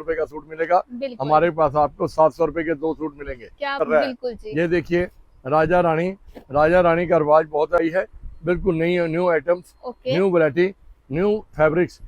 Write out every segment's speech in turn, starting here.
रुपए का सूट मिलेगा। हमारे पास आपको 700 रुपए के 2 सूट मिलेंगे। क्या बिल्कुल जी। ये देखिए राजा रानी का रिवाज बहुत आई है। बिल्कुल new items, new variety, new fabrics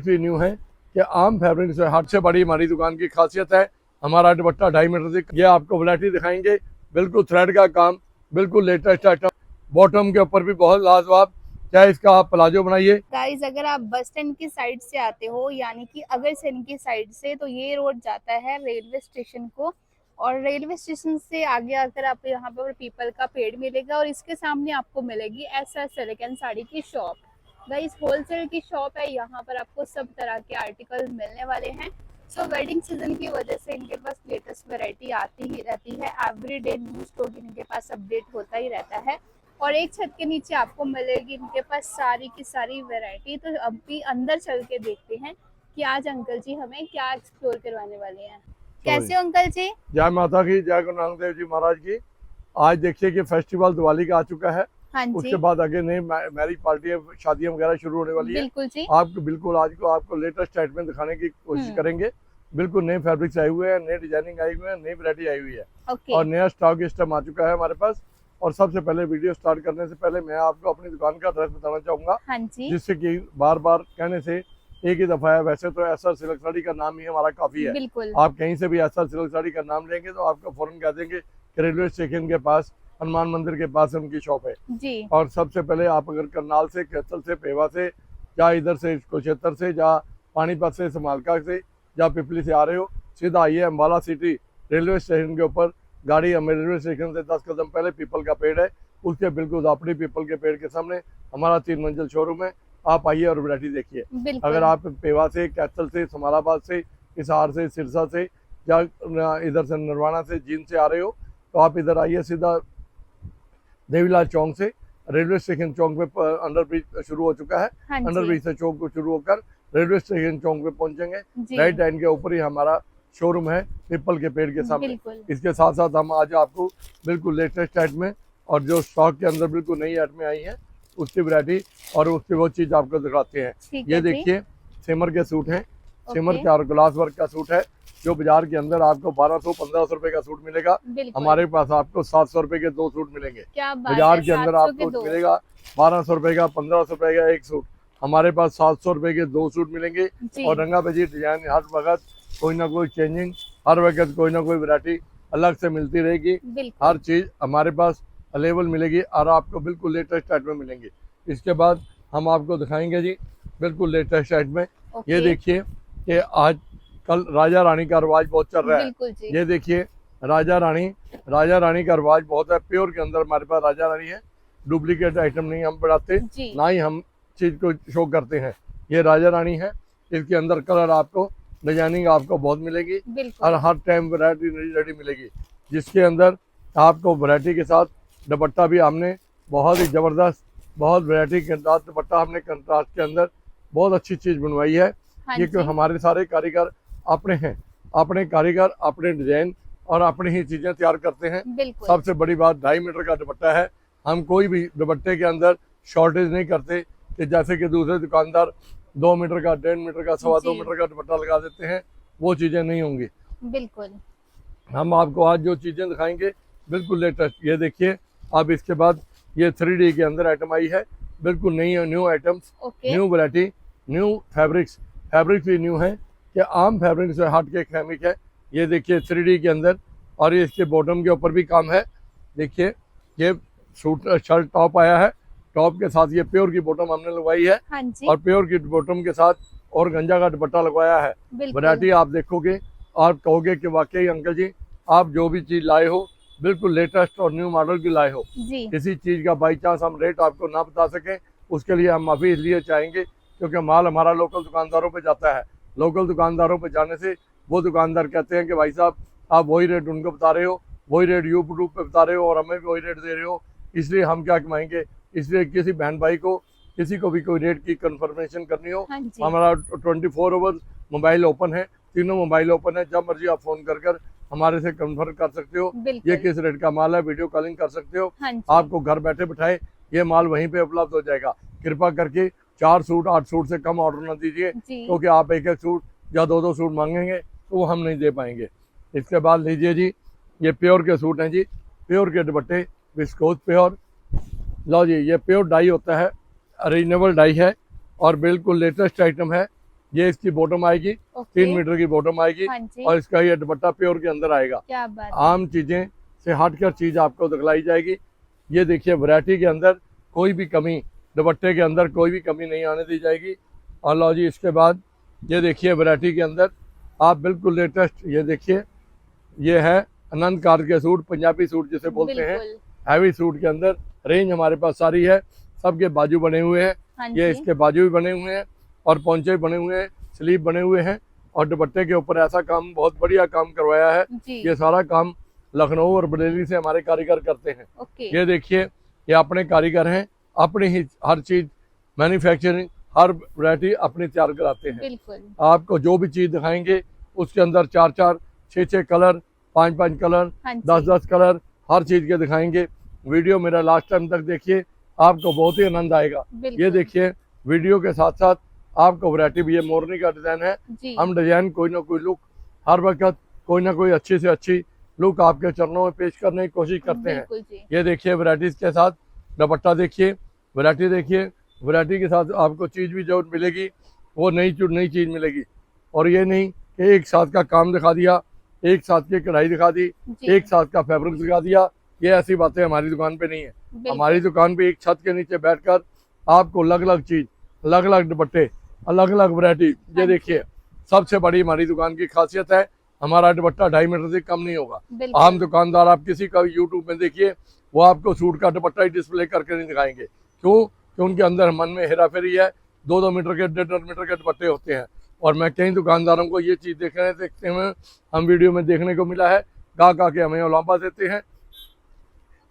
भी न्यू है कि आम फैब्रिक से हद से बड़ी हमारी दुकान की खासियत है। हमारा दुपट्टा 2.5 मीटर से, ये आपको वैरायटी दिखाएंगे। बिल्कुल थ्रेड का काम, बिल्कुल लेटेस्ट आइटम, बॉटम के ऊपर भी बहुत लाजवाब। चाहे इसका आप प्लाजो बनाइए। गाइस अगर आप बस स्टैंड की साइड से आते हो, यानी कि अगरसैनी की साइड से, तो ये रोड जाता है रेलवे स्टेशन को, और रेलवे स्टेशन से आगे आकर आपको यहाँ पर पीपल का पेड़ मिलेगा और इसके सामने आपको मिलेगी SS एलिगेंट साड़ी की शॉप। गाइस होलसेल की शॉप है, यहाँ पर आपको सब तरह के आर्टिकल मिलने वाले हैं। सो वेडिंग सीजन की वजह से इनके पास लेटेस्ट वैरायटी आती ही रहती है। एवरीडे न्यू स्टॉक इनके पास अपडेट होता ही रहता है, और एक छत के नीचे आपको मिलेगी इनके पास सारी की सारी वैरायटी। तो अब भी अंदर चल के देखते हैं कि आज अंकल जी हमें क्या एक्सप्लोर करवाने वाले हैं। कैसे हो अंकल जी? जय माता की, जय गुरु नानक देव जी महाराज की। आज देखिए कि फेस्टिवल दिवाली का आ चुका है। हाँ जी। उसके बाद आगे नई मैरिज पार्टियां, शादियां वगैरह शुरू होने वाली है। बिल्कुल जी। बिल्कुल आज को आपको लेटेस्ट आइटम दिखाने की कोशिश करेंगे। बिल्कुल नए फैब्रिक्स आए हुए हैं, नए डिजाइनिंग आई हुई है, नई वैरायटी आई हुई है। और नया स्टॉक इस टाइम आ चुका है हमारे पास। और सबसे पहले वीडियो स्टार्ट करने से पहले मैं आपको अपनी दुकान का एड्रेस बताना चाहूंगा। हाँ जी। जिससे कि बार बार कहने से एक ही दफा है। वैसे तो एसआर सिल्क साड़ी का नाम ही हमारा काफी है। बिल्कुल। आप कहीं से भी एसआर सिल्क साड़ी का नाम लेंगे तो आपको फौरन कह देंगे कि रेलवे स्टेशन के पास, हनुमान मंदिर के पास उनकी शॉप है जी। और सबसे पहले आप अगर करनाल से, कैथल से, पेवा से, या इधर से कुरुक्षेत्र से, या पानीपत से, समालका से, या पिपली से आ रहे हो, सीधा आइए अम्बाला सिटी रेलवे स्टेशन के ऊपर। गाड़ी हमें रेलवे स्टेशन से 10 कदम पहले पीपल का पेड़ है, उसके बिल्कुल अपनी पीपल के पेड़ के सामने हमारा 3 मंजिल शोरूम है। आप आइए और वैरायटी देखिए। अगर आप पेवा से, कैथल से, समालाबाद से, हिसार से, सिरसा से, या इधर से नरवाना से, जींद से आ रहे हो, तो आप इधर आइए। सीधा देवीलाल चौक से रेलवे स्टेशन चौक पे अंडर ब्रिज शुरू हो चुका है। हाँ अंडर ब्रिज से चौक को शुरू होकर रेलवे स्टेशन चौक पे पहुंचेंगे। राइट हैंड के ऊपर ही हमारा शोरूम है, पीपल के पेड़ के सामने। इसके साथ साथ हम आज आपको बिल्कुल लेटेस्ट आइटम और जो स्टॉक के अंदर बिल्कुल नई आइटमें आई हैं उसकी वैरायटी और उसकी वो चीज आपको दिखाते हैं। ये देखिए सिमर के सूट हैं। सिमर का और ग्लास वर्क का सूट है, जो बाजार के अंदर आपको 1200-1500 रुपए का सूट मिलेगा। हमारे पास आपको 700 रुपए के 2 सूट मिलेंगे। बाजार के अंदर आपको मिलेगा 1200 रुपए का, 1500 रुपए का एक सूट। हमारे पास 700 रुपए के 2 सूट मिलेंगे। और रंगा बजी डिजाइन हर वक्त कोई ना कोई चेंजिंग, हर वक्त कोई ना कोई वैरायटी अलग से मिलती रहेगी। हर चीज हमारे पास अवेलेबल मिलेगी और आपको बिल्कुल लेटेस्ट आइटम मिलेंगे। इसके बाद हम आपको दिखाएंगे जी बिल्कुल लेटेस्ट आइटम। ये देखिए कि आज कल राजा रानी का रिवाज बहुत चल रहा है। ये देखिए राजा रानी का रिवाज बहुत है। प्योर के अंदर हमारे पास राजा रानी है। डुप्लीकेट आइटम नहीं हम बढ़ाते, ना ही हम चीज को शो करते हैं। ये राजा रानी है। इसके अंदर कलर आपको, डिजाइनिंग आपको बहुत मिलेगी और हर टाइम वैरायटी रेडी मिलेगी। जिसके अंदर आपको वैरायटी के साथ दुपट्टा भी हमने बहुत ही जबरदस्त, बहुत वैरायटी के साथ दुपट्टा हमने कंट्रास्ट के अंदर बहुत अच्छी चीज बनवाई है। ये क्यों हमारे सारे कारीगर अपने हैं, अपने कारीगर अपने डिजाइन और अपनी ही चीजें तैयार करते हैं। सबसे बड़ी बात 2.5 मीटर का दुपट्टा है। हम कोई भी दुपट्टे के अंदर शॉर्टेज नहीं करते कि जैसे कि दूसरे दुकानदार 2 मीटर का, 1.5 मीटर का, 2.25 मीटर का दुपट्टा लगा देते हैं। वो चीजें नहीं होंगी। बिल्कुल हम आपको आज जो चीजें दिखाएंगे बिल्कुल लेटेस्ट। ये देखिए अब इसके बाद ये 3D के अंदर आइटम आई है। बिल्कुल new items, new variety, new fabrics भी न्यू है कि आम फैब्रिक से हट के फैब्रिक है। ये देखिए 3D के अंदर, और ये इसके बॉटम के ऊपर भी काम है। देखिए ये सूट शर्ट टॉप आया है। टॉप के साथ ये प्योर की बॉटम हमने लगवाई है। हाँ जी। और प्योर की बॉटम के साथ और गंजा का दुपट्टा लगवाया है। वैरायटी आप देखोगे और कहोगे कि वाकई अंकल जी आप जो भी चीज लाए हो बिल्कुल लेटेस्ट और न्यू मॉडल की लाए हो। किसी चीज का बाई चांस हम रेट आपको ना बता सकें उसके लिए हम माफी इसलिए चाहेंगे क्योंकि माल हमारा लोकल दुकानदारों पे जाता है। लोकल दुकानदारों पे जाने से वो दुकानदार कहते हैं कि भाई साहब आप वही रेट उनको बता रहे हो, वही रेट यूट्यूब पे बता रहे हो और हमें भी वही रेट दे रहे हो, इसलिए हम क्या कमाएंगे। इसलिए किसी बहन भाई को, किसी को भी कोई रेट की कंफर्मेशन करनी हो, हमारा 24 आवर मोबाइल ओपन है। तीनों मोबाइल ओपन है। जब मर्जी आप फोन कर हमारे से कंफर्म कर सकते हो ये किस रेट का माल है। वीडियो कॉलिंग कर सकते हो। आपको घर बैठे बिठाए ये माल वहीं पे उपलब्ध हो जाएगा। कृपा करके 4 सूट 8 सूट से कम ऑर्डर न दीजिए क्योंकि आप एक सूट या 2-2 सूट मांगेंगे तो वो हम नहीं दे पाएंगे। इसके बाद लीजिए जी, ये प्योर के सूट हैं जी, प्योर के दुपट्टे, विस्कोस प्योर। लो जी, ये प्योर डाई होता है, रीजनेबल डाई है और बिल्कुल लेटेस्ट आइटम है। ये इसकी बॉटम आएगी, 3 मीटर की बॉटम आएगी और इसका ये दुपट्टा प्योर के अंदर आएगा। क्या बात, आम चीजें से हटकर चीज आपको दिखलाई जाएगी। ये देखिए, वैरायटी के अंदर कोई भी कमी, दुपट्टे के अंदर कोई भी कमी नहीं आने दी जाएगी। और लो जी, इसके बाद ये देखिए, वैरायटी के अंदर आप बिल्कुल लेटेस्ट, ये देखिए, ये है आनंद कार के सूट, पंजाबी सूट जिसे बोलते हैं, हैवी सूट के अंदर रेंज हमारे पास सारी है। सबके बाजू बने हुए हैं, ये इसके बाजू भी बने हुए हैं और पोंचे भी बने हुए हैं, स्लीव बने हुए हैं और दुपट्टे के ऊपर ऐसा काम, बहुत बढ़िया काम करवाया है। ये सारा काम लखनऊ और बरेली से हमारे कारीगर करते हैं। ये देखिए, ये अपने कारीगर हैं, अपनी ही हर चीज मैन्युफैक्चरिंग, हर वैरायटी अपनी तैयार कराते हैं। आपको जो भी चीज दिखाएंगे उसके अंदर 4-4, 6-6 कलर, 5-5 कलर, 10-10 कलर हर चीज के दिखाएंगे। वीडियो मेरा लास्ट टाइम तक देखिए, आपको बहुत ही आनंद आएगा। ये देखिए, वीडियो के साथ साथ आपको वैरायटी भी, ये मोरनी का डिजाइन है। हम डिजाइन कोई ना कोई लुक, हर वक्त कोई ना कोई अच्छी से अच्छी लुक आपके चरणों में पेश करने की कोशिश करते हैं। ये देखिए, वैरायटीज के साथ दुपट्टा देखिए, वैरायटी देखिए, वैरायटी के साथ आपको चीज भी जो मिलेगी वो नई चीज मिलेगी। और ये नहीं कि एक साथ का काम दिखा दिया, एक साथ की कढ़ाई दिखा दी, एक साथ का फैब्रिक दिखा दिया, ये ऐसी बातें हमारी दुकान पे नहीं है। हमारी दुकान पे एक छत के नीचे बैठकर आपको अलग अलग चीज, अलग अलग दुपट्टे, अलग अलग वैरायटी, ये देखिए, सबसे बड़ी हमारी दुकान की खासियत है, हमारा दुपट्टा 2.5 मीटर से कम नहीं होगा। आम दुकानदार आप किसी का यूट्यूब में देखिए, वो आपको सूट का दुपट्टा ही डिस्प्ले करके नहीं दिखाएंगे। क्यों? कि उनके अंदर मन में हेरा फेरी है। 2-2 मीटर के, 1.5 मीटर के दुपट्टे होते हैं। और मैं कई दुकानदारों को ये चीज देखते हुए हम वीडियो में देखने को मिला है, गा के हमें उलांबा देते हैं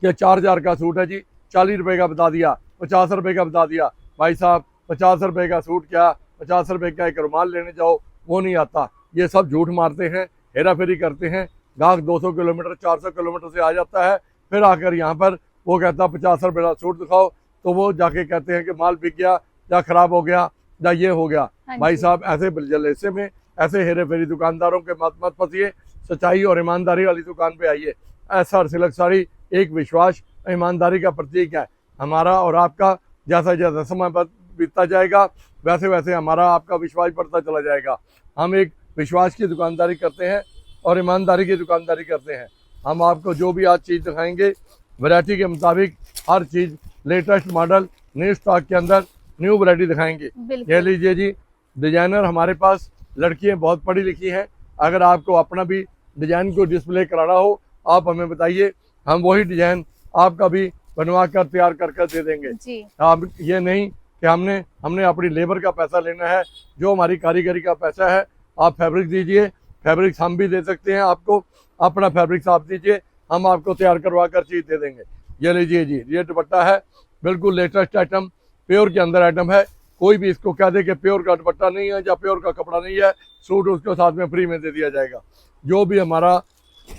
कि 4,000 का सूट है जी, 40 रुपए का बता दिया, 50 रुपए का बता दिया। भाई साहब, 50 रुपए का सूट क्या, 50 रुपए का एक रुमाल लेने जाओ, वो नहीं आता। ये सब झूठ मारते हैं, हेरा फेरी करते हैं। गाहक 200 किलोमीटर, 400 किलोमीटर से आ जाता है, फिर आकर यहाँ पर वो कहता 50 रुपए का सूट दिखाओ, तो वो जाके कहते हैं कि माल बिक गया या खराब हो गया या ये हो गया। भाई साहब, ऐसे जलेसे में, ऐसे हेरे फेरी दुकानदारों के मत फंसिए। सच्चाई और ईमानदारी वाली दुकान पे आइए। एसआर सिल्क साड़ी एक विश्वास, ईमानदारी का प्रतीक है। हमारा और आपका जैसा जैसा समय बीतता जाएगा, वैसे वैसे हमारा आपका विश्वास बढ़ता चला जाएगा। हम एक विश्वास की दुकानदारी करते हैं और ईमानदारी की दुकानदारी करते हैं। हम आपको जो भी आज चीज़ दिखाएंगे, वैरायटी के मुताबिक हर चीज़ लेटेस्ट मॉडल, न्यू स्टॉक के अंदर न्यू वैरायटी दिखाएंगे। ये लीजिए जी, डिजाइनर हमारे पास लड़कियां बहुत पढ़ी लिखी हैं। अगर आपको अपना भी डिजाइन को डिस्प्ले कराना हो, आप हमें बताइए, हम वही डिजाइन आपका भी बनवा कर तैयार कर दे देंगे जी। आप ये नहीं कि हमने अपनी लेबर का पैसा लेना है, जो हमारी कारीगरी का पैसा है। आप फैब्रिक दीजिए, फैब्रिक हम भी दे सकते हैं आपको, अपना फैब्रिक आप दीजिए, हम आपको तैयार करवा कर चीज दे देंगे। ये लीजिए जी, ये दुपट्टा है, बिल्कुल लेटेस्ट आइटम, प्योर के अंदर आइटम है। कोई भी इसको कह दे कि प्योर का दुपट्टा नहीं है या प्योर का कपड़ा नहीं है, सूट उसके साथ में फ्री में दे दिया जाएगा। जो भी हमारा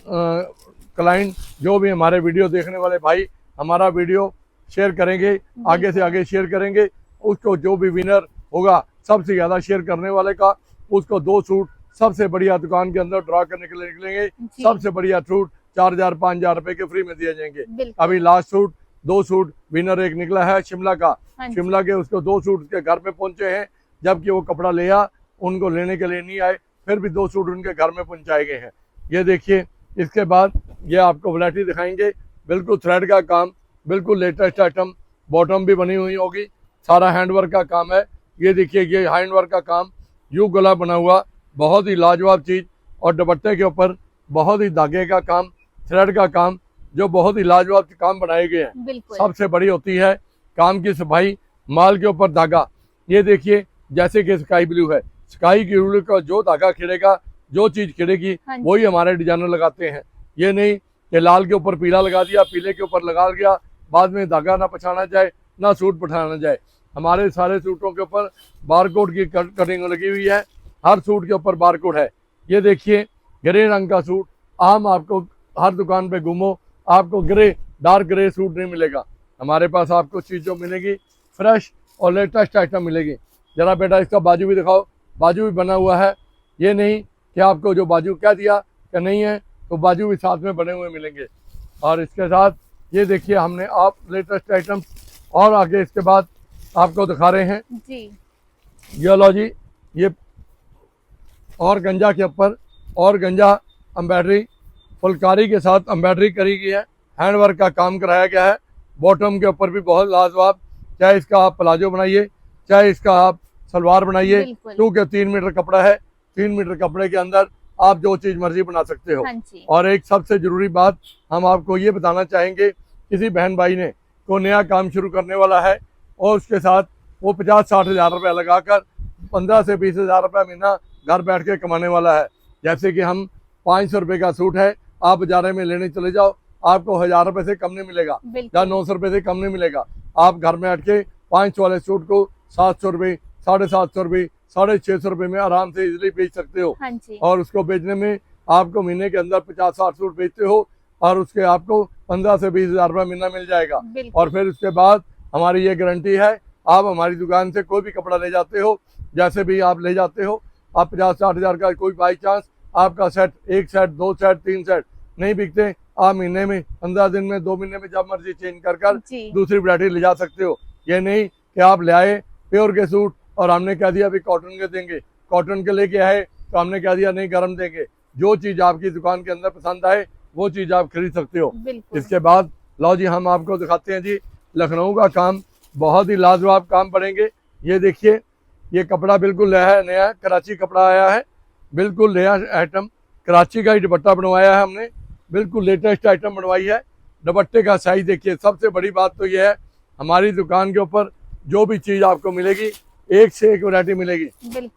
क्लाइंट, जो भी हमारे वीडियो देखने वाले भाई हमारा वीडियो शेयर करेंगे, आगे से आगे शेयर करेंगे, उसको जो भी विनर होगा, सबसे ज़्यादा शेयर करने वाले का, उसको 2 सूट सबसे बढ़िया दुकान के अंदर ड्रा करने के लिए निकलेंगे। सबसे बढ़िया सूट 4,000-5,000 रुपए के फ्री में दिए जाएंगे। अभी लास्ट सूट 2 सूट विनर एक निकला है शिमला का, शिमला के उसको 2 सूट उसके घर पे पहुंचे हैं, जबकि वो कपड़ा ले आ, उनको लेने के लिए नहीं आए, फिर भी 2 सूट उनके घर में पहुंचाए गए हैं। ये देखिए, इसके बाद ये आपको वैरायटी दिखाएंगे, बिल्कुल थ्रेड का काम, बिल्कुल लेटेस्ट आइटम, बॉटम भी बनी हुई होगी, सारा हैंडवर्क का काम है। ये देखिए, ये हैंडवर्क का काम, यू गला बना हुआ, बहुत ही लाजवाब चीज, और दुपट्टे के ऊपर बहुत ही धागे का काम, थ्रेड का काम, जो बहुत ही लाजवाब काम बनाए गए हैं। सबसे बड़ी होती है काम की सफाई, माल के ऊपर धागा। ये देखिए, जैसे कि स्काई ब्लू है, स्काई ब्लू का जो धागा खिलेगा, जो चीज खिलेगी, वही हमारे डिजाइनर लगाते हैं। ये नहीं कि लाल के ऊपर पीला लगा दिया, पीले के ऊपर लगा दिया, बाद में धागा ना पछाना जाए, ना सूट पठाना जाए। हमारे सारे सूटों के ऊपर बारकोड की कटिंग लगी हुई है, हर सूट के ऊपर बारकोड है। ये देखिए, ग्रे रंग का सूट, आम आपको हर दुकान पे घूमो, आपको ग्रे, डार्क ग्रे सूट नहीं मिलेगा। हमारे पास आपको चीज जो मिलेगी फ्रेश और लेटेस्ट आइटम मिलेगी। जरा बेटा इसका बाजू भी दिखाओ, बाजू भी बना हुआ है, ये नहीं कि आपको जो बाजू कह दिया कि नहीं है तो बाजू भी साथ में बने हुए मिलेंगे। और इसके साथ ये देखिए हमने आप लेटेस्ट आइटम और आगे इसके बाद आपको दिखा रहे हैं जी। ये लो जी, ये और गंजा के ऊपर और गंजा एम्ब्रॉयडरी फुलकारी के साथ एम्ब्रॉयडरी करी गई है, हैंडवर्क का काम कराया गया है। बॉटम के ऊपर भी बहुत लाजवाब, चाहे इसका आप प्लाजो बनाइए चाहे इसका आप सलवार बनाइए, क्योंकि 3 मीटर कपड़ा है, 3 मीटर कपड़े के अंदर आप जो चीज मर्जी बना सकते हो। और एक सबसे जरूरी बात हम आपको ये बताना चाहेंगे, किसी बहन भाई ने को नया काम शुरू करने वाला है और उसके साथ वो 50-60 हज़ार रुपया लगाकर 15 से 20 हज़ार रुपया महीना घर बैठ के कमाने वाला है। जैसे कि हम 500 रुपये का सूट है, आप बाजार में लेने चले जाओ, आपको 1000 रुपये से कम नहीं मिलेगा या 900 रुपये से कम नहीं मिलेगा। आप घर में बैठ के 500 वाले सूट को 700 रुपये, 750 रुपये, 650 रुपये में आराम से इजीली बेच सकते हो। और उसको बेचने में आपको महीने के अंदर 50-60 सूट बेचते हो और उसके आपको 15 से 20 हज़ार रुपया महीना मिल जाएगा। और फिर उसके बाद हमारी ये गारंटी है, आप हमारी दुकान से कोई भी कपड़ा ले जाते हो, जैसे भी आप ले जाते हो, आप 50-60 हज़ार का कोई बाई चांस आपका सेट, 1 सेट, 2 सेट, 3 सेट नहीं बिकते, आप महीने में, 15 दिन में, 2 महीने में जब मर्जी चेंज कर दूसरी वैरायटी ले जा सकते हो। ये नहीं कि आप ले आए प्योर के सूट और हमने कह दिया अभी कॉटन के देंगे, कॉटन के लेके आए तो हमने कह दिया नहीं गरम देंगे। जो चीज आपकी दुकान के अंदर पसंद आए वो चीज आप खरीद सकते हो। इसके बाद लो जी हम आपको दिखाते हैं जी लखनऊ का काम, बहुत ही लाजवाब काम पड़ेंगे। ये देखिए ये कपड़ा बिल्कुल नया कराची कपड़ा आया है, बिल्कुल नया आइटम, कराची का ही दुपट्टा बनवाया है हमने, बिल्कुल लेटेस्ट आइटम बनवाई है। दुपट्टे का साइज देखिए, सबसे बड़ी बात तो ये है हमारी दुकान के ऊपर जो भी चीज आपको मिलेगी एक से एक वैरायटी मिलेगी।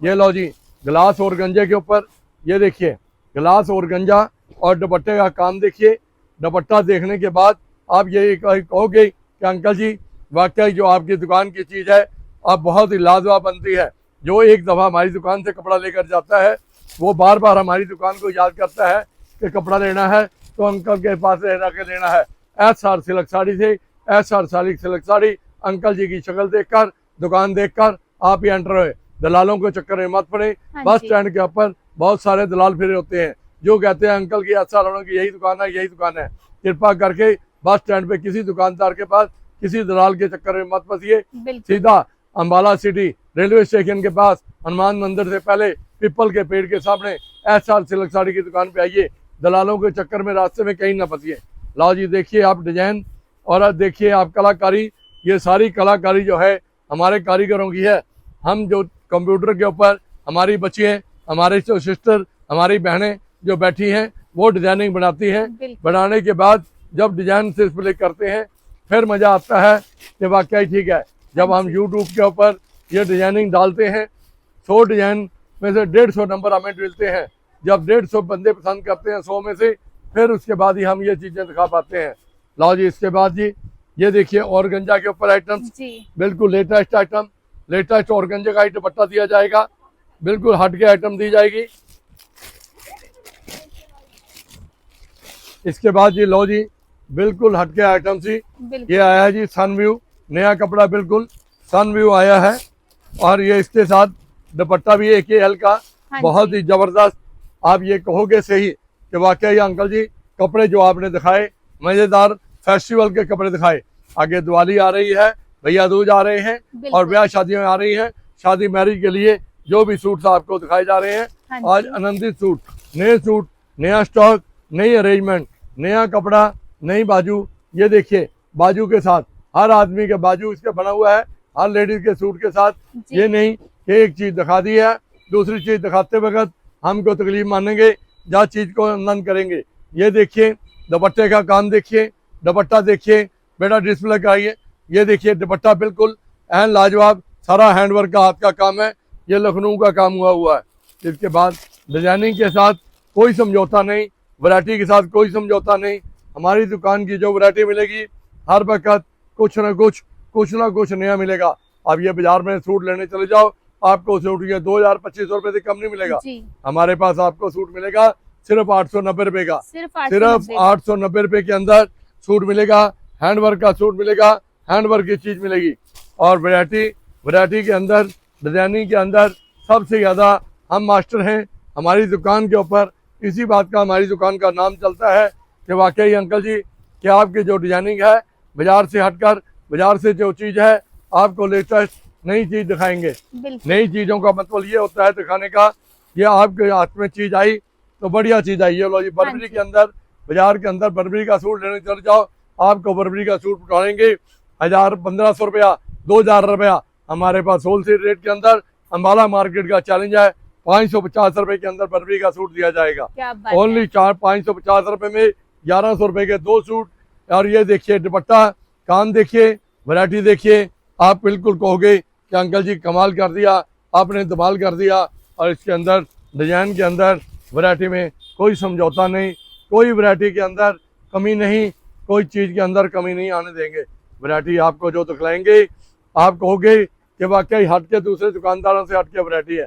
ये लो जी ग्लास और गंजे के ऊपर, ये देखिए ग्लास और गंजा और दुपट्टे का काम देखिए। दुपट्टा देखने के बाद आप ये कहोगे कि अंकल जी वाकई जो आपकी दुकान की चीज है आप बहुत ही लाजवाब बनती है। जो एक दफा हमारी दुकान से कपड़ा लेकर जाता है वो बार बार हमारी दुकान को याद करता है कि कपड़ा लेना है तो अंकल के पास रह के लेना है। SR सिल्क साड़ी से SR सिल्क साड़ी, अंकल जी की शक्ल देखकर, दुकान देखकर आप ही एंटर हुए। दलालों के चक्कर में मत पड़े। बस स्टैंड के ऊपर बहुत सारे दलाल फिरे होते हैं जो कहते हैं अंकल की SR की यही दुकान है, यही दुकान है। कृपा करके बस स्टैंड पे किसी दुकानदार के पास किसी दलाल के चक्कर में मत फंसिए। सीधा अम्बाला सिटी रेलवे स्टेशन के पास हनुमान मंदिर से पहले पीपल के पेड़ के सामने SR सिल्क साड़ी की दुकान पे आइए। दलालों के चक्कर में रास्ते में कहीं ना फंसिए। लाओ जी देखिए आप डिजाइन और देखिए आप कलाकारी, ये सारी कलाकारी जो है हमारे कारीगरों की है। हम जो कंप्यूटर के ऊपर हमारी बच्चियाँ, हमारे जो सिस्टर, हमारी बहनें जो बैठी हैं वो डिजाइनिंग बनाती हैं। बनाने के बाद जब डिजाइन से डिस्प्ले करते हैं फिर मजा आता है कि वाकई ठीक है। जब हम यूट्यूब के ऊपर ये डिजाइनिंग डालते हैं 100 डिजाइन में से 150 नंबर हमें मिलते हैं। जब 150 बंदे पसंद करते हैं 100 में से, फिर उसके बाद ही हम ये चीजें दिखा पाते हैं। लाओ जी इसके बाद जी ये देखिए और गंजा के ऊपर आइटम, बिल्कुल लेटेस्ट आइटम, लेटेस्ट और गंजे का ही दुपट्टा दिया जाएगा, बिल्कुल हट के आइटम दी जाएगी। इसके बाद जी लो जी बिल्कुल हटके आइटम सी ये आया है जी सन व्यू, नया कपड़ा बिल्कुल सन व्यू आया है। और ये इसके साथ दुपट्टा भी एक ही हल्का, बहुत ही जबरदस्त। आप ये कहोगे सही कि वाकई अंकल जी कपड़े जो आपने दिखाए मजेदार फेस्टिवल के कपड़े दिखाए। आगे दिवाली आ रही है, भैया दूज आ रहे हैं और ब्याह शादियां आ रही हैं। शादी मैरिज के लिए जो भी सूट आपको दिखाए जा रहे हैं आज आनंदित सूट, नया स्टॉक, नई अरेंजमेंट, नया कपड़ा, नई बाजू। ये देखिए बाजू के साथ हर आदमी के बाजू इसके बना हुआ है, हर लेडीज के सूट के साथ। ये नहीं कि एक चीज दिखा दी है दूसरी चीज दिखाते वक्त हमको तकलीफ मानेंगे, जहाँ चीज को नन करेंगे। ये देखिए दुपट्टे का काम देखिए, दुपट्टा देखिए बेटा डिस्प्ले कराइए। ये देखिए दुपट्टा बिल्कुल एन लाजवाब, सारा हैंडवर्क का हाथ का काम है, ये लखनऊ का काम हुआ है। इसके बाद डिजाइनिंग के साथ कोई समझौता नहीं, वैरायटी के साथ कोई समझौता नहीं। हमारी दुकान की जो वैरायटी मिलेगी हर वक्त कुछ ना कुछ नया मिलेगा। अब ये बाजार में सूट लेने चले जाओ, आपको सूट ये 2000-2500 रुपए से कम नहीं मिलेगा। हमारे पास आपको सूट मिलेगा सिर्फ 890 रुपए का, सिर्फ 890 रुपए के अंदर सूट मिलेगा। हैंडवर्क का सूट मिलेगा, हैंडवर्क की चीज मिलेगी। और वैरायटी के अंदर, डिजाइनिंग के अंदर सबसे ज्यादा हम मास्टर हैं हमारी दुकान के ऊपर इसी बात का हमारी दुकान का नाम चलता है कि वाकई अंकल जी कि आपकी जो डिजाइनिंग है बाजार से हटकर, बाजार से जो चीज़ है आपको लेटेस्ट नई चीज़ दिखाएंगे। नई चीज़ों का मतलब ये होता है दिखाने का, ये आपके हाथ में चीज़ आई तो बढ़िया चीज़ आई। ये लो जी बर्बरी के अंदर, बाजार के अंदर बर्बरी का सूट लेने चले जाओ, आपको बर्बरी का सूट उठाएंगे 1000-1500 रुपया, 2000 रुपया। हमारे पास होलसेल रेट के अंदर अम्बाला मार्केट का चैलेंज है, 550 रुपए के अंदर बर्बरी का सूट दिया जाएगा। ओनली 550 रुपए में 1100 रुपए के 2 सूट। और ये देखिए दुपट्टा, काम देखिए, वैरायटी देखिए, आप बिल्कुल कहोगे कि अंकल जी कमाल कर दिया, आपने धमाल कर दिया। और इसके अंदर डिजाइन के अंदर वैरायटी में कोई समझौता नहीं, कोई वैरायटी के अंदर कमी नहीं, कोई चीज़ के अंदर कमी नहीं आने देंगे। वैरायटी आपको जो दिखलाएंगे आप कहोगे कि वाकई हट के दूसरे दुकानदारों से हट के वैरायटी है।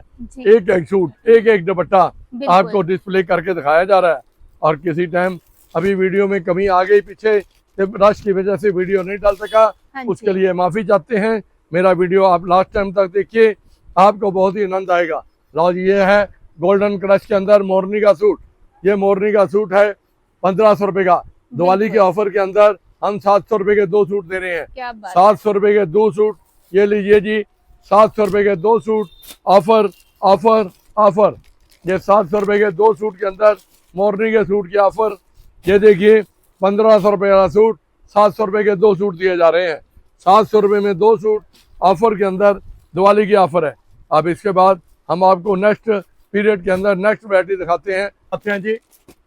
एक एक सूट, एक एक दुपट्टा आपको डिस्प्ले करके दिखाया जा रहा है। और किसी टाइम अभी वीडियो में कमी आ गई, पीछे रश की वजह से वीडियो नहीं डाल सका, उसके लिए माफ़ी चाहते हैं। मेरा वीडियो आप लास्ट टाइम तक देखिए, आपको बहुत ही आनंद आएगा। लो ये है गोल्डन क्रश के अंदर मोरनी का सूट। ये मोरनी का सूट है 1500 रुपये का। दिवाली के ऑफर के अंदर हम 700 रुपये के 2 सूट दे रहे हैं। 700 रुपये के 2 सूट, ये लीजिए जी 700 रुपये के 2 सूट। ऑफर ऑफर ऑफर, ये 700 रुपये के 2 सूट के अंदर मोरनी के सूट की ऑफर। ये देखिए 1500 रुपये का सूट, 700 रुपये के 2 सूट दिए जा रहे हैं। 700 रुपये में 2 सूट ऑफर के अंदर दिवाली की ऑफर है। अब इसके बाद हम आपको नेक्स्ट पीरियड के अंदर नेक्स्ट वैरायटी दिखाते हैं जी।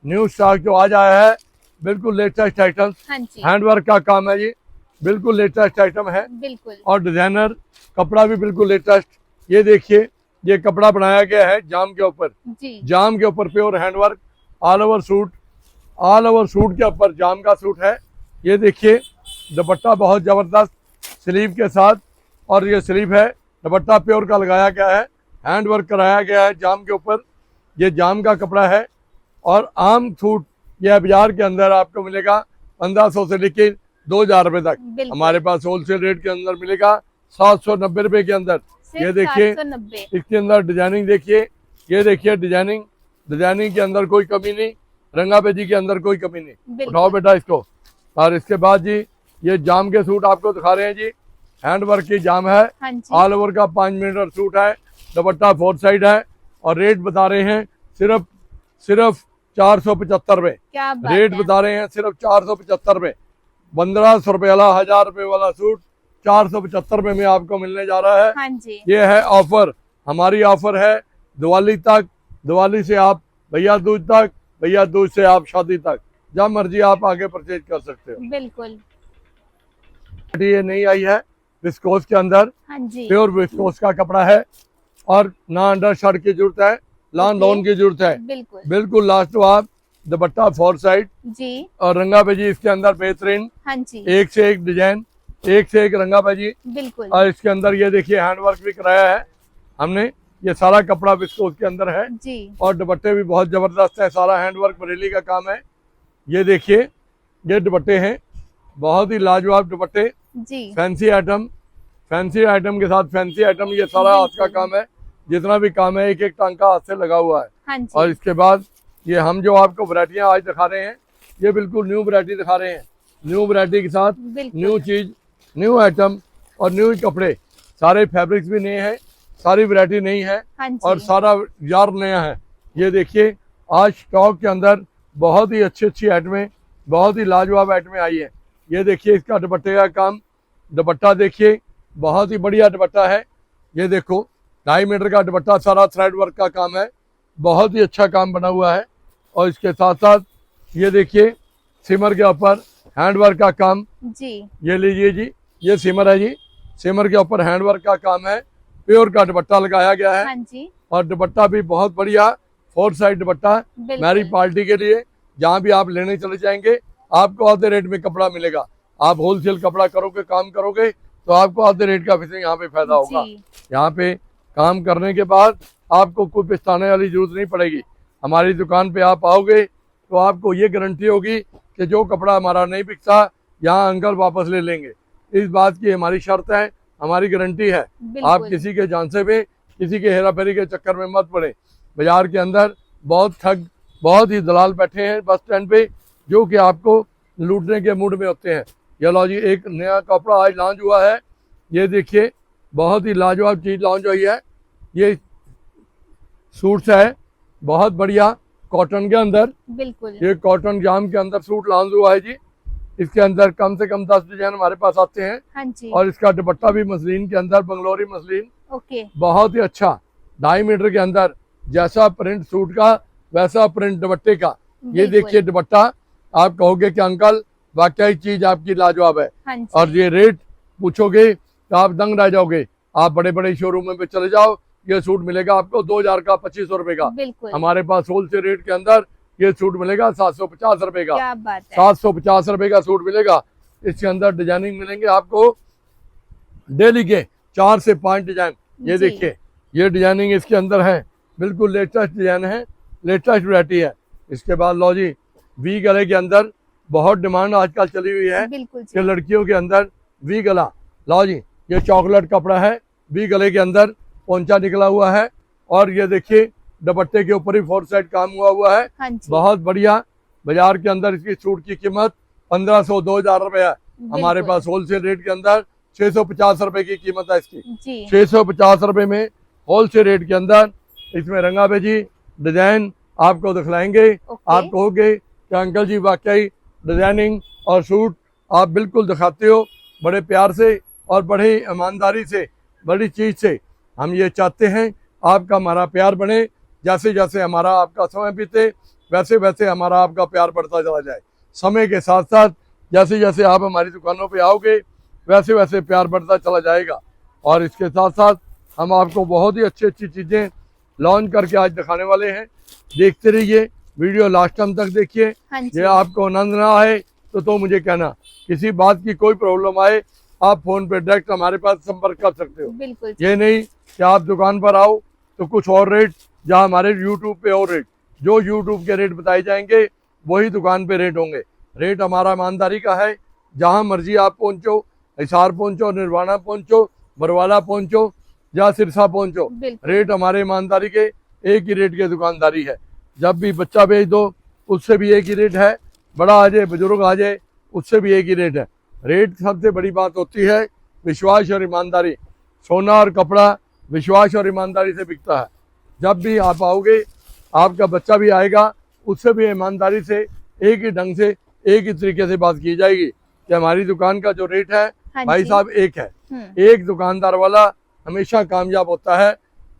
न्यू स्टॉक जो आज आया है, बिल्कुल लेटेस्ट आइटम, हैंडवर्क का काम है जी, बिल्कुल लेटेस्ट आइटम है। और डिजाइनर कपड़ा भी बिल्कुल लेटेस्ट। ये देखिए ये कपड़ा बनाया गया है जाम के ऊपर, जाम के ऊपर pure handwork, all over suit, all over suit के ऊपर जाम का सूट है। ये देखिए दुपट्टा बहुत जबरदस्त स्लीव के साथ, और ये स्लीव है, दुपट्टा प्योर का लगाया गया है, हैंड वर्क कराया गया है जाम के ऊपर। ये जाम का कपड़ा है। और आम सूट यह बाजार के अंदर आपको मिलेगा 1500 से लेकर 2000 रुपये तक। हमारे पास होलसेल रेट के अंदर मिलेगा 790 रुपये के अंदर। ये देखिए इसके अंदर डिजाइनिंग देखिए, ये देखिए डिजाइनिंग, डिजाइनिंग के अंदर कोई कमी नहीं, रंगाबेजी के अंदर कोई कमी नहीं। उठाओ बेटा इसको। और इसके बाद जी ये जाम के सूट आपको दिखा रहे हैं जी, हैंड वर्क की जाम है, ऑल ओवर का 5 मीटर सूट है, दुपट्टा 4 साइड है। और रेट बता रहे हैं सिर्फ 475 रुपये। रेट बता रहे हैं सिर्फ 475 रुपये। 1500 रुपये वाला, 1000 रुपये वाला सूट 475 रुपये में आपको मिलने जा रहा है। ये है ऑफर, हमारी ऑफर है दिवाली तक। दिवाली से आप भैया दूज तक, भैया दूज से आप शादी तक, जब मर्जी आप आगे परचेज कर सकते हो। बिल्कुल। ये नहीं आई है विस्कोस के अंदर, प्योर विस्कोस का कपड़ा है। और ना अंडर शर्ट की जरूरत है, लॉन लोन की जरूरत है। बिल्कुल लास्ट आप दुपट्टा 4 साइड जी, और रंगाबाजी इसके अंदर बेहतरीन, एक से एक डिजाइन, एक से एक रंगाबाजी। बिल्कुल। और इसके अंदर ये देखिए हैंडवर्क भी कराया है हमने, ये सारा कपड़ा विस्कोस के अंदर है जी। और दुपट्टे भी बहुत जबरदस्त है, सारा हैंडवर्क बरेली का काम है। ये देखिए ये दुपट्टे हैं, बहुत ही लाजवाब दुपट्टे जी। फैंसी आइटम, फैंसी आइटम के साथ फैंसी आइटम, ये सारा हाथ का काम है, जितना भी काम है एक एक टांका हाथ से लगा हुआ है। और इसके बाद ये हम जो आपको वैरायटियां आज दिखा रहे हैं, ये बिल्कुल न्यू वैरायटी दिखा रहे हैं। न्यू वैरायटी के साथ न्यू चीज, न्यू आइटम और न्यू कपड़े, सारे फैब्रिक्स भी नए हैं, सारी वैरायटी नई है और सारा यार नया है। ये देखिए आज स्टॉक के अंदर बहुत ही अच्छी आइटमें, बहुत ही लाजवाब आइटमें आई है। ये देखिए इसका दुपट्टे का काम, दुपट्टा देखिए बहुत ही बढ़िया दुपट्टा है। ये देखो 2.5 मीटर का दुपट्टा, सारा थ्रेड वर्क का काम है, बहुत ही अच्छा काम बना हुआ है। और इसके साथ साथ ये देखिए सिमर के ऊपर हैंडवर्क का काम जी। ये लीजिए जी, ये सिमर है जी, सिमर के ऊपर हैंडवर्क का काम है, प्योर का दुपट्टा लगाया गया है। जी। और दुपट्टा भी बहुत बढ़िया 4 साइड दुपट्टा, मैरिज पार्टी के लिए जहाँ भी आप लेने चले जाएंगे आपको आधे रेट में कपड़ा मिलेगा। आप होलसेल कपड़ा करोगे, काम करोगे तो आपको आधे रेट का फिर यहाँ पे फायदा होगा। यहाँ पे काम करने के बाद आपको कोई पछताने वाली जरूरत नहीं पड़ेगी। हमारी दुकान पे आप आओगे तो आपको ये गारंटी होगी कि जो कपड़ा हमारा नहीं बिकता यहाँ अंकल वापस ले लेंगे। इस बात की हमारी शर्त है, हमारी गारंटी है। आप किसी के जान से भी, किसी के हेरा फेरी के चक्कर में मत पड़े। बाजार के अंदर बहुत ठग, बहुत ही दलाल बैठे हैं बस स्टैंड पे, जो कि आपको लूटने के मूड में होते हैं। ये लो जी, एक नया कपड़ा आज लॉन्च हुआ है, ये देखिए बहुत ही लाजवाब चीज लॉन्च हुई है। ये सूट्स है बहुत बढ़िया कॉटन के अंदर, बिल्कुल ये कॉटन जाम के अंदर सूट लॉन्च हुआ है जी। इसके अंदर कम से कम 10 डिजाइन हमारे पास आते हैं। हाँ जी। और इसका दुपट्टा भी मसलिन के अंदर, बंगलोरी मसलिन, ओके, बहुत ही अच्छा 2.5 मीटर के अंदर, जैसा प्रिंट सूट का वैसा प्रिंट दुपट्टे का। ये बिल्कुल। देखिए दुपट्टा, आप कहोगे कि अंकल वाकई चीज आपकी लाजवाब है। हाँ जी। और ये रेट पूछोगे तो आप दंग रह जाओगे। आप बड़े बड़े शोरूम में चले जाओ, ये सूट मिलेगा आपको 2000 का, 2500 रुपए का। बिल्कुल, हमारे पास होलसेल रेट के अंदर ये सूट मिलेगा 750 रुपए का। क्या बात है। 750 रुपए का सूट मिलेगा। इसके अंदर डिजाइनिंग मिलेंगे आपको डेली के 4 से 5 डिजाइन। ये जी। देखिए ये डिजाइनिंग इसके अंदर है, बिल्कुल लेटेस्ट डिजाइन है, लेटेस्ट वैरायटी है। इसके बाद लो जी, वी गले के अंदर बहुत डिमांड आजकल चली हुई है बिल्कुल कि लड़कियों के अंदर वी गला। लो जी, ये चॉकलेट कपड़ा है, वी गले के अंदर पोंचा निकला हुआ है। और ये देखिए दुपट्टे के ऊपर ही 4 साइड काम हुआ है। हाँ जी। बहुत बढ़िया। बाजार के अंदर इसकी सूट की कीमत 1500-2000 रुपए है। हमारे बिल्कुल। पास होलसेल रेट के अंदर 650 रुपए की कीमत है इसकी। जी। 650 रुपए में होलसेल रेट के अंदर इसमें रंगाबेजी डिजाइन आपको दिखलाएंगे। ओके। आप कहोगे कि अंकल जी वाकई डिजाइनिंग और सूट आप बिल्कुल दिखाते हो बड़े प्यार से और बड़े ईमानदारी से, बड़ी चीज से। हम ये चाहते हैं आपका हमारा प्यार बने, जैसे जैसे हमारा आपका समय बीते वैसे वैसे हमारा आपका प्यार बढ़ता चला जाए। समय के साथ साथ जैसे जैसे आप हमारी दुकानों पे आओगे वैसे वैसे प्यार बढ़ता चला जाएगा। और इसके साथ साथ हम आपको बहुत ही अच्छी अच्छी चीज़ें लॉन्च करके आज दिखाने वाले हैं। देखते रहिए, वीडियो लास्ट टाइम तक देखिए। हाँ जी। ये आपको आनंद ना आए तो मुझे कहना, किसी बात की कोई प्रॉब्लम आए आप फोन पे डायरेक्ट हमारे पास संपर्क कर सकते हो। बिल्कुल। ये नहीं कि आप दुकान पर आओ तो कुछ और रेट, जहाँ हमारे यूट्यूब पे और रेट, जो यूट्यूब के रेट बताए जाएंगे वही दुकान पे रेट होंगे। रेट हमारा ईमानदारी का है। जहाँ मर्जी आप पहुंचो, हिसार पहुंचो, निर्वाणा पहुंचो, बरवाला पहुंचो या सिरसा पहुंचो, बिल्कुल। रेट हमारे ईमानदारी के एक ही रेट की दुकानदारी है। जब भी बच्चा भेज दो उससे भी एक ही रेट है, बड़ा आ जाए बुजुर्ग आ जाए उससे भी एक ही रेट है। रेट सबसे बड़ी बात होती है विश्वास और ईमानदारी। सोना और कपड़ा विश्वास और ईमानदारी से बिकता है। जब भी आप आओगे आपका बच्चा भी आएगा, उससे भी ईमानदारी से एक ही ढंग से एक ही तरीके से बात की जाएगी कि हमारी दुकान का जो रेट है हाँ भाई जी। साहब एक है। एक दुकानदार वाला हमेशा कामयाब होता है।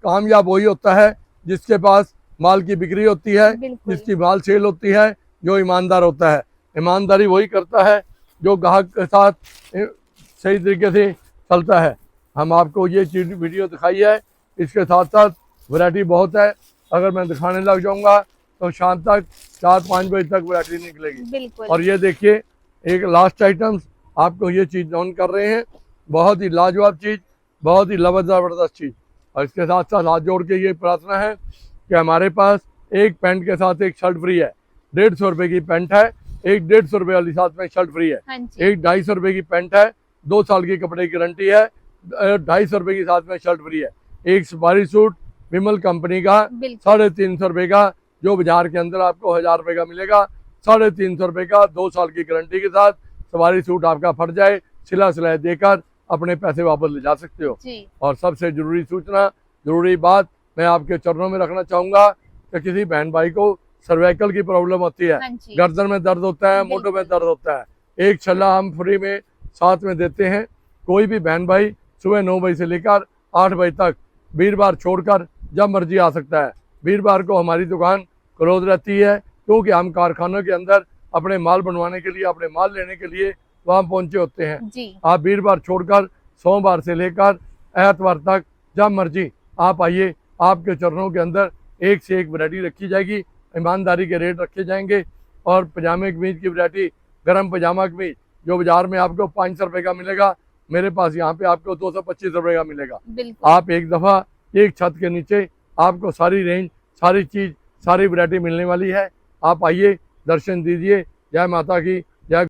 कामयाब वही होता है जिसके पास माल की बिक्री होती है, बिल्कुल। जिसकी माल सेल होती है, जो ईमानदार होता है। ईमानदारी वही करता है जो ग्राहक के साथ सही तरीके से चलता है। हम आपको ये चीज वीडियो दिखाई है। इसके साथ साथ वैरायटी बहुत है। अगर मैं दिखाने लग जाऊंगा तो शाम तक 4-5 बजे तक वैरायटी निकलेगी। बिल्कुल। और ये देखिए एक लास्ट आइटम्स आपको ये चीज ऑन कर रहे हैं, बहुत ही लाजवाब चीज, बहुत ही जबरदस्त चीज। और इसके साथ साथ हाथ जोड़ के ये प्रार्थना है कि हमारे पास एक पैंट के साथ एक शर्ट फ्री है। 150 रुपए की पैंट है, एक 150 रुपए वाली साथ में शर्ट फ्री है। हाँ जी। एक 250 रुपए की पैंट है, 2 साल की कपड़े की गारंटी है, 250 रुपए की साथ में शर्ट फ्री है। एक सफारी सूट विमल कंपनी का बिल्कुल। 350 रुपए का, जो बाजार के अंदर आपको 1000 रुपए का मिलेगा। 350 रुपए का 2 साल की गारंटी के साथ सवारी सूट आपका फट जाए सिला सिलाई देकर अपने पैसे वापस ले जा सकते हो। जी। और सबसे जरूरी सूचना, जरूरी बात मैं आपके चरणों में रखना चाहूंगा कि किसी बहन भाई को सर्वाइकल की प्रॉब्लम होती है, हाँ जी। गर्दन में दर्द होता है, मोटों में दर्द होता है, एक छल्ला हम फ्री में साथ में देते हैं। कोई भी बहन भाई सुबह 9 बजे से लेकर 8 बजे तक वीरवार छोड़कर जब मर्जी आ सकता है। वीरवार को हमारी दुकान क्लोज रहती है क्योंकि हम कारखानों के अंदर अपने माल बनवाने के लिए, अपने माल लेने के लिए वहाँ पहुंचे होते हैं। जी। आप वीरवार छोड़कर सोमवार से लेकर एतवार तक जब मर्जी आप आइए। आपके चरणों के अंदर एक से एक वैरायटी रखी जाएगी, ईमानदारी के रेट रखे जाएंगे। और पजामे कमीज की वैरायटी, गर्म पजामा कमीज जो बाजार में आपको 500 रुपए का मिलेगा, मेरे पास यहाँ पे आपको 225 रुपए का मिलेगा। बिल्कुल। आप एक दफ़ा एक छत के नीचे आपको सारी रेंज, सारी चीज़, सारी वैरायटी मिलने वाली है। आप आइए, दर्शन दीजिए। जय माता की,